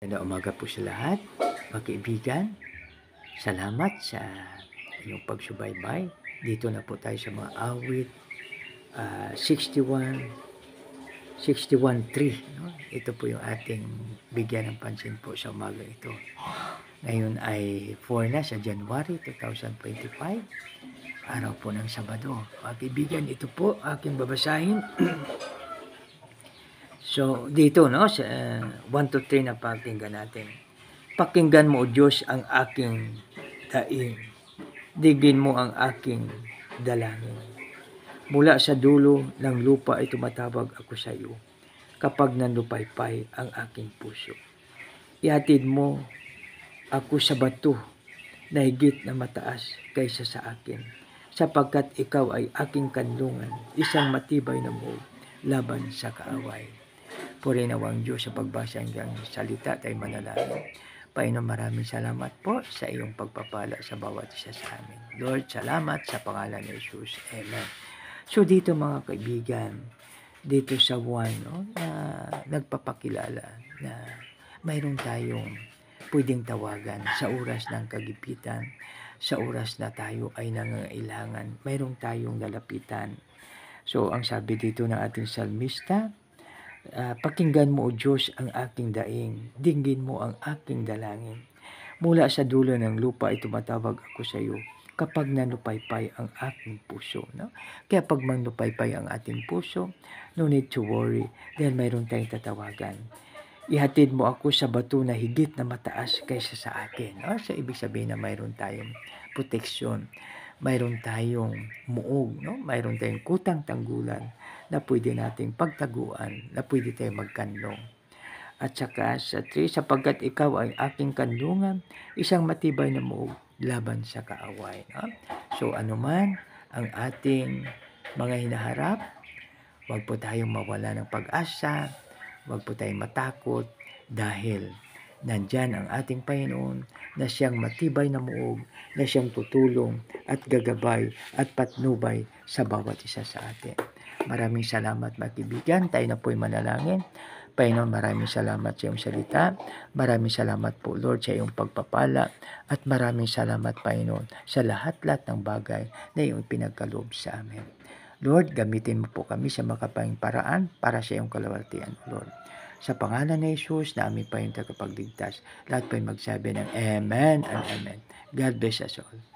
Magandang umaga po sa lahat, mga kaibigan. Salamat sa inyong pagsubaybay. Dito na po tayo sa mga awit 61, 61.3. No? Ito po yung ating bigyan ng pansin po sa umaga ito. Ngayon ay 4 na sa January 2025. Araw po ng Sabado. Mga kaibigan, ito po aking babasahin. So, dito, no, sa 1 to 3 na pakinggan natin. Pakinggan mo, O Diyos, ang aking daing. Digin mo ang aking dalangin. Mula sa dulo ng lupa ay tumatawag ako sa iyo kapag nandupaypay ang aking puso. Ihatid mo ako sa bato na higit na mataas kaysa sa akin, sapagkat ikaw ay aking kanlungan, isang matibay na buhok laban sa kaaway. Puri nawang Diyos sa pagbasa ng salita tayo manalangin. Panginoon, maraming salamat po sa iyong pagpapala sa bawat isa sa amin. Lord, salamat sa pangalan ni Jesus. Amen. So dito mga kaibigan, dito sa 1, no, na nagpapakilala na mayroon tayong pwedeng tawagan sa oras ng kagipitan, sa oras na tayo ay nangangailangan, mayroon tayong lalapitan. So ang sabi dito ng ating salmista, pakinggan mo, O Diyos, ang aking daing. Dinggin mo ang aking dalangin. Mula sa dulo ng lupa ay tumatawag ako sa iyo kapag nanupaypay ang aking puso. No? Kaya pag manupaypay ang ating puso, no need to worry dahil mayroon tayong tatawagan. Ihatid mo ako sa bato na higit na mataas kaysa sa akin. No? So, ibig sabihin na mayroon tayong proteksyon. Mayroon tayong muog, no? Mayroon tayong kutang tanggulan na pwede nating pagtaguan, na pwede tayong magkanlong. At saka sa 3, sapagkat ikaw ay aking kanlungan, isang matibay na muog laban sa kaaway. No? So anuman ang ating mga hinaharap, wag po tayong mawala ng pag-asa, wag po tayong matakot dahil nandyan ang ating Panginoon na siyang matibay na muog, na siyang tutulong at gagabay at patnubay sa bawat isa sa atin. Maraming salamat mga kaibigan. Tayo na po'y manalangin. Panginoon, maraming salamat sa iyong salita. Maraming salamat po, Lord, sa iyong pagpapala. At maraming salamat, Panginoon, sa lahat-lahat ng bagay na iyong pinagkaloob sa amin. Lord, gamitin mo po kami sa makapayang paraan para sa iyong kalawatian, Lord. Sa pangalan ni Jesus na aming Panginoon tagapagligtas, lahat po'y magsabi ng Amen and Amen. God bless us all.